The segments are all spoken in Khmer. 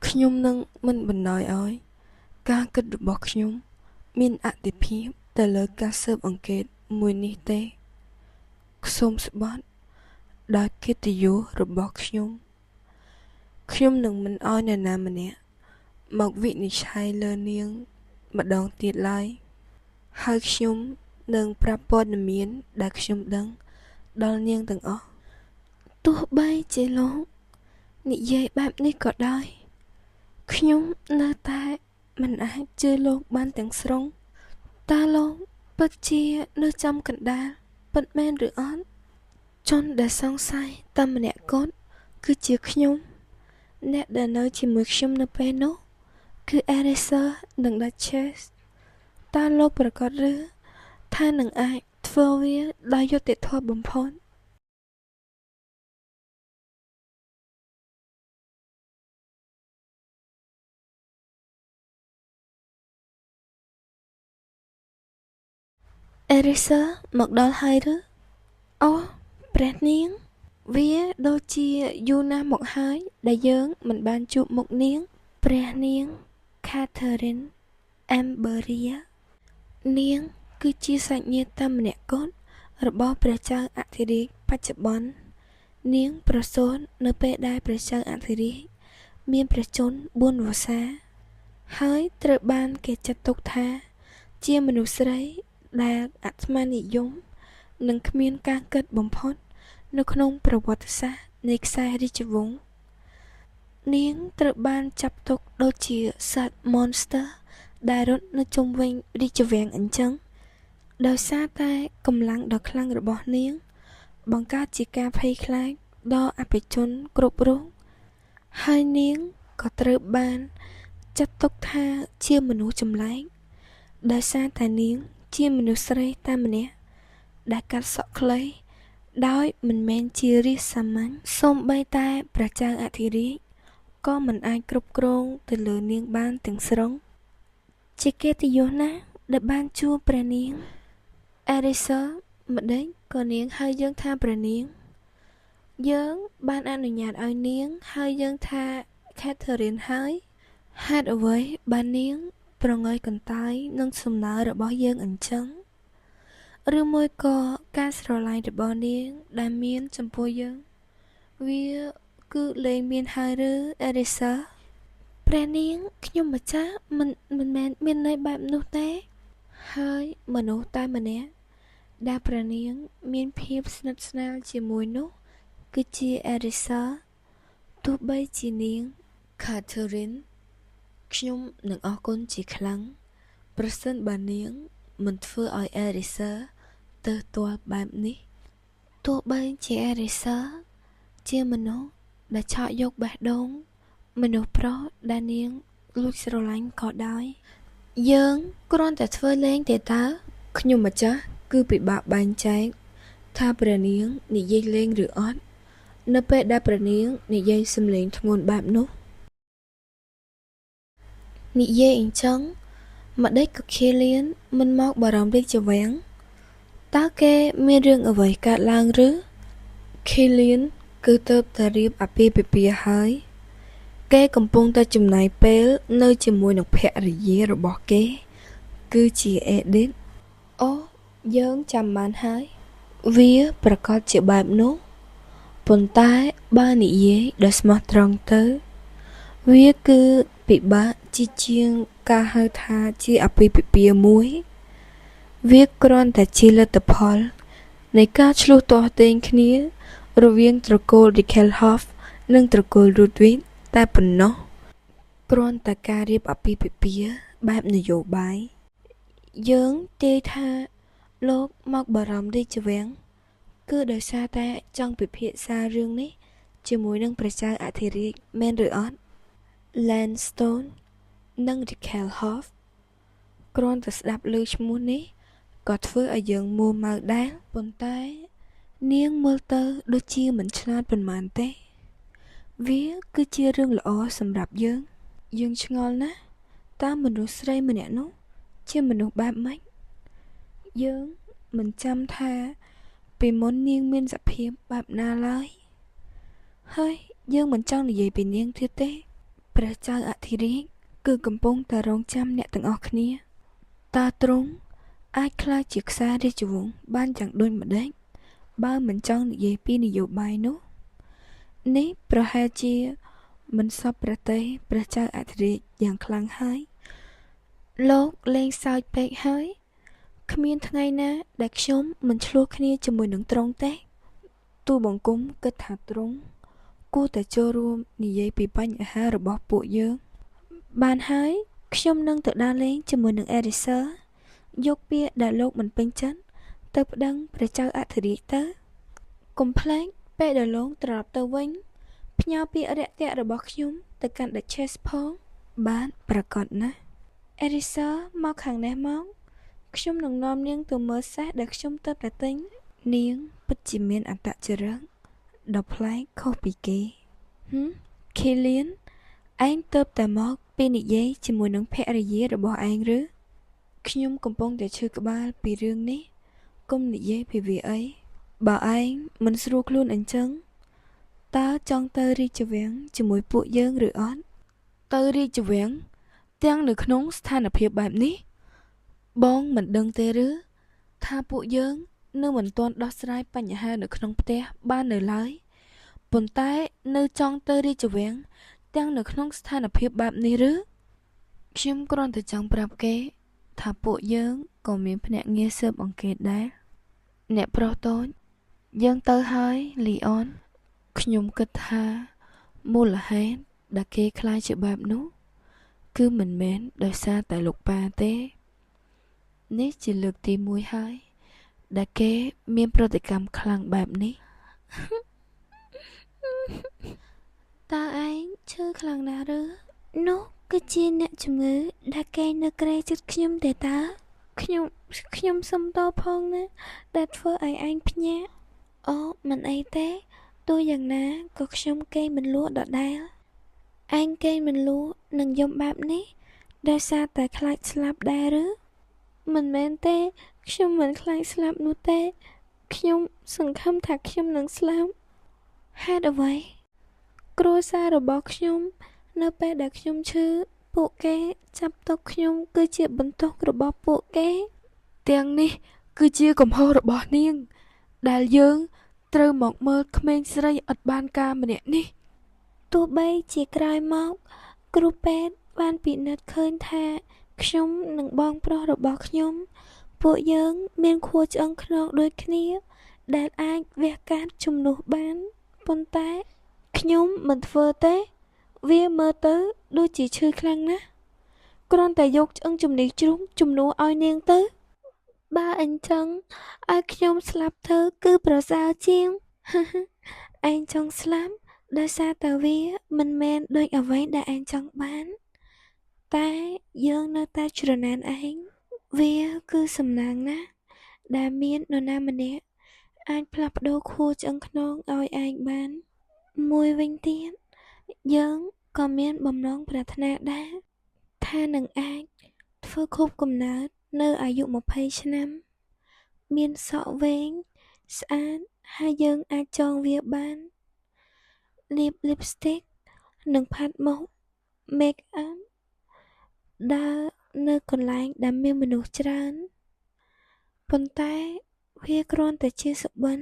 ខ្ញុំនឹងមិនបណ្ដោយឲ្យការគិតរបស់ខ្ញុំមានអតិភិបទៅលើការស៊ើបអង្កេតមួយនេះទេសូមស្បត់ដោយកិត្តិយសរបស់ខ្ញុំនឹងមិនឲ្យនរណាម្នាក់មកវិនិច្ឆ័យលើនាងម្ដងទៀតឡើយហើយខ្ញុំនឹងប្រាប់ព័ត៌មានដែលខ្ញុំដឹងដល់នាងទាំងអស់ទោះបីជាលោកនិយាយបែបនេះក៏ដោយខ្ញុំនៅតែមិនអាចជឿលោកបានទាំងស្រុងតើលោកពិតជានៅចំកណ្ដាលពិតមែនឬអត់ជនដែលសង្ស័យតែម្នាក់គត់គឺជាខ្ញុំអ្នកដែលនៅជាមួយខ្ញុំនៅពេលនោះគឺ Erisa និង Duchess តើលោកប្រកាសឬថានឹងអាចធ្វើវាដោយយុត្តិធម៌បំផុតErisa មកដល់ហើយឬអូព្រះនាងវាដូចជាយូរណាស់មកហើយដែលយើងមិនបានជួបមុខនាងព្រះនាង Catherine Amberia នាងគឺជាសាច់ញាតិតែម្នាក់គត់របស់ព្រះចៅអធិរាជបច្ចុប្បន្ននាងប្រសូតនៅពេលដែលព្រះចៅអធិរាជមានព្រះជន្ម4វស្សាហើយត្រូវបានគេចាត់ទុកថាជាមនុស្សស្រីដែលអាត្មានិយមនិងគ្មានការគិតបំផុតនៅក្នុងប្រវត្តិសាស្ត្រនៃខ្សែរាជវង្សនាងត្រូវបានចាប់ទុកដូចជាសត្វ monster ដែលរត់នៅជុំវិញរាជវាំងអញ្ចឹងដោយសារតែកម្លាំងដ៏ខ្លាំងរបស់នាងបង្កើតជាការភ័យខ្លាចដល់អភិជនគ្រប់រូបហើយនាងក៏ត្រូវបានចាត់ទុកថាជាមនុស្សចម្លែកដោយសារតែនាងជាមនុស្សស្រីតែម្នាក់ដែលកាត់សក់ខ្លីដោយមិនមែនជារាស្ត្រសាមញ្ញសូម្បីតែព្រះចៅអធិរាជក៏មិនអាចគ្រប់គ្រងទៅលើនាងបានទាំងស្រុងជាកិត្តិយសណាស់ដែលបានជួបព្រះនាង Erisa ម្ដេចក៏នាងហៅយើងថាព្រះនាងយើងបានអនុញ្ញាតឲ្យនាងហៅយើងថា Catherine ហើយហេតុអ្វីបាននាងប្រងើយកន្តើយនឹងសំណើរបស់យើងអញ្ចឹងឬមួយក៏ការស្រឡាញ់របស់នាងដែលមានចំពោះយើងវាគឺលែងមានហើយឬ Erisa ព្រះនាងខ្ញុំម្ចាស់មិនមែនមានន័យបែបនោះទេហើយមនុស្សតែម្នាក់ដែលព្រះនាងមានភាពស្និទ្ធស្នាលជាមួយនោះគឺជា Erisa ទោះបីជានាង Catherine ខ្ញុំនឹងអរគុណជាខ្លាំងប្រសិនបើនាងមិនធ្វើឲ្យ Erisa ទៅទាល់បែបនេះទោះបីជា Erisa ជាមនុស្សដែលឆក់យកបេះដូងមនុស្សប្រុសដែលនាងលួចស្រឡាញ់ក៏ដោយយើងគ្រាន់តែធ្វើលេងទេតើខ្ញុំម្ចាស់គឺពិបាកបែងចែកថាព្រះនាងនិយាយលេងឬអត់នៅពេលដែលព្រះនាងនិយាយសំឡេងធ្ងន់បែបនោះនិយាយអញ្ចឹងម្ដេចក៏ខៀលៀនមិនមកបារម្ភរាជវាំងតើគេមានរឿងអ្វីកើតឡើងឬខៀលៀនគឺទៅតែរៀបអាពាហ៍ពិពាហ៍ហើយគេកំពុងតែចំណាយពេលនៅជាមួយនឹងភរិយារបស់គេគឺជាអេឌីតអូយើងចាំបានហើយវាប្រកាសជាបែបនោះប៉ុន្តែបើនិយាយដោយស្មោះត្រង់ទៅវាគឺពិបាកជាងការហៅថាជាអាពាហ៍ពិពាហ៍មួយវាគ្រាន់តែជាលទ្ធផលនៃការឆ្លោះទាស់ទែងគ្នារវាងត្រកូល Dickelhoff និងត្រកូល Ludwig តែប៉ុណ្ណោះគ្រាន់តែការរៀបអាពាហ៍ពិពាហ៍បែបនយោបាយយើងទាយថាលោកមកបារម្ភរាជវាំងគឺដោយសារតែចង់ពិភាក្សារឿងនេះជាមួយនឹងព្រះចៅអធិរាជមែនឬអត់ Lansdowne និង Dickelhoff គ្រាន់តែស្ដាប់ឮឈ្មោះនេះក៏ធ្វើឲ្យយើងមួម៉ៅដែរប៉ុន្តែនាងមើលទៅដូចជាមិនឆ្លាតប៉ុន្មានទេវាគឺជារឿងល្អសម្រាប់យើងឆ្ងល់ណាស់តើមនុស្សស្រីម្នាក់នោះជាមនុស្សបែបម៉េចយើងមិនចាំថាពីមុននាងមានសភាពបែបណាឡើយហើយយើងមិនចង់និយាយពីនាងទៀតទេ ព្រះចៅអធិរាជគឺកំពុងតែរងចាំអ្នកទាំងអស់គ្នាតើទ្រង់អាចក្លាយជាខ្សែរាជវង្សបានយ៉ាងដូចម្តេចបើមិនចង់និយាយពីនយោបាយនោះនេះប្រហែលជាមិនសពប្រទេសព្រះចៅអធិរាជយ៉ាងខ្លាំងហើយលោកលេងសើចពេកហើយគ្មានថ្ងៃណាដែលខ្ញុំមិនឆ្លោះគ្នាជាមួយនឹងទ្រង់ទេទូលបង្គំគិតថាទ្រង់គួរតែចូលរួមនិយាយពីបញ្ហារបស់ពួកយើងបានហើយខ្ញុំនឹងទៅដើរលេងជាមួយនឹងអេរីសើយកពាក្យដែលលោកមិនពេញចិត្តទៅប្តឹងព្រះចៅអធិរាជទៅកុំភ្លេចពេលដែលលោកត្រឡប់ទៅវិញផ្ញើពាក្យរាក់ទាក់របស់ខ្ញុំទៅកាន់ Duchess ផងបានប្រកាសណាស់អេរីសើមកខាងនេះមកខ្ញុំនឹងនាំនាងទៅមើលសេះដែលខ្ញុំទៅតែទិញនាងពិតជាមានអត្តចរិតដ៏ប្លែកខុសពីគេខេលៀនឯងទៅតែមកពីនិយាយជាមួយនឹងភរិយារបស់ឯងឬខ្ញុំកំពុងតែឈឺក្បាលពីរឿងនេះកុំនិយាយពីវាអីបើឯងមិនស្រួលខ្លួនអញ្ចឹងតើចង់ទៅរាជវាំងជាមួយពួកយើងឬអត់ទៅរាជវាំងទាំងនៅក្នុងស្ថានភាពបែបនេះបងមិនដឹងទេឬថាពួកយើងនៅមិនទាន់ដោះស្រាយបញ្ហានៅក្នុងផ្ទះបាននៅឡើយប៉ុន្តែនៅចង់ទៅរាជវាំងទាំងនៅក្នុងស្ថានភាពបែបនេះឬខ្ញុំគ្រាន់តែចង់ប្រាប់គេថាពួកយើងក៏មានភ្នាក់ងារស៊ើបអង្កេតដែរអ្នកប្រុសតូចយើងទៅហើយលីអនខ្ញុំគិតថាមូលហេតុដែលគេខ្លាចជាបែបនោះគឺមិនមែនដោយសារតែលោកប៉ាទេនេះជាលើកទី1ហើយដែលគេមានប្រតិកម្មខ្លាំងបែបនេះតើឯងឈឺខ្លាំងណាស់ឬនោះគឺជាអ្នកជំងឺដែលគេនៅក្រែចិត្តខ្ញុំទេតើខ្ញុំសុំតបផងណាដែលធ្វើឲ្យឯងភ្ញាក់អូមិនអីទេទោះយ៉ាងណាក៏ខ្ញុំគេមិនលក់ដដែលឯងគេមិនលក់នឹងយំបែបនេះដោយសារតែខ្លាចស្លាប់ដែរឬមិនមែនទេខ្ញុំមិនខ្លាចស្លាប់នោះទេខ្ញុំសង្ឃឹមថាខ្ញុំនឹងស្លាប់ហេតុអ្វីគ្រួសាររបស់ខ្ញុំនៅពេលដែលខ្ញុំឈឺពួកគេចាប់ទុកខ្ញុំគឺជាបន្ទុករបស់ពួកគេទាំងនេះគឺជាកំហុសរបស់នាងដែលយើងត្រូវមកមើលក្មេងស្រីអត់បានការម្នាក់នេះទោះបីជាក្រោយមកគ្រូពេទ្យបានពិនិត្យឃើញថាខ្ញុំនិងបងប្រុសរបស់ខ្ញុំពួកយើងមានខួរឆ្អឹងខ្នងដូចគ្នាដែលអាចវះកាត់ជំនួសបានប៉ុន្តែខ្ញុំមិនធ្វើទេវាមើលទៅដូចជាឈឺខ្លាំងណាស់គ្រាន់តែយកឆ្អឹងជំនីជ្រុងជំនួសឲ្យនាងទៅបើអញ្ចឹងឲ្យខ្ញុំស្លាប់ទៅគឺប្រសើរជាងឯងចង់ស្លាប់ដោយសារតែវាមិនមែនដូចអ្វីដែលឯងចង់បានតែយើងនៅតែច្រណែនឯងវាគឺសំណាងណាស់ដែលមាននរណាម្នាក់អាចផ្លាស់ប្ដូរខួរឆ្អឹងខ្នងឲ្យឯងបានមួយវិញទៀតយើងក៏មានបំណងប្រាថ្នាដែរថានឹងអាចធ្វើខួបកំណើតនៅអាយុ20ឆ្នាំមានសក់វែងស្អាតហើយយើងអាចចងវាបានលាប lipstick និងផាត់មុខ make up ដើរនៅកន្លែងដែលមានមនុស្សច្រើនប៉ុន្តែវាគ្រាន់តែជាសុបិន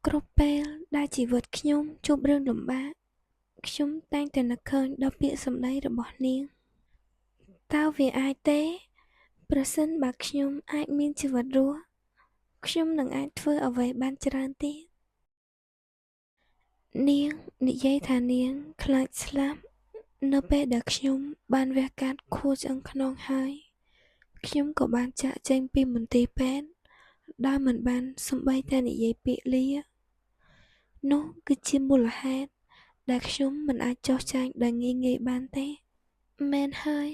គ្រប់ពេលដែលជីវិតខ្ញុំជួបរឿងលំបាកខ្ញុំតែងតែនឹកឃើញដល់ពាក្យសម្ដីរបស់នាងតើវាអាចទេប្រសិនបើខ្ញុំអាចមានជីវិតរស់ខ្ញុំនឹងអាចធ្វើអ្វីបានច្រើនទៀតនាងនិយាយថានាងខ្លាចស្លាប់នៅពេលដែលខ្ញុំបានវះកាត់ខួរឆ្អឹងខ្នងហើយខ្ញុំក៏បានចាកចេញពីមន្ទីរពេទ្យដោយមិនបានសូម្បីតែនិយាយពាក្យលានោះគឺជាមូលហេតុដែលខ្ញុំមិនអាចចោះចាញ់ដោយងាយៗបានទេមែនហើយ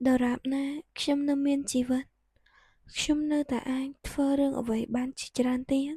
ដរាបណាខ្ញុំនៅមានជីវិតខ្ញុំនៅតែអាចធ្វើរឿងអ្វីបានជាច្រើនទៀត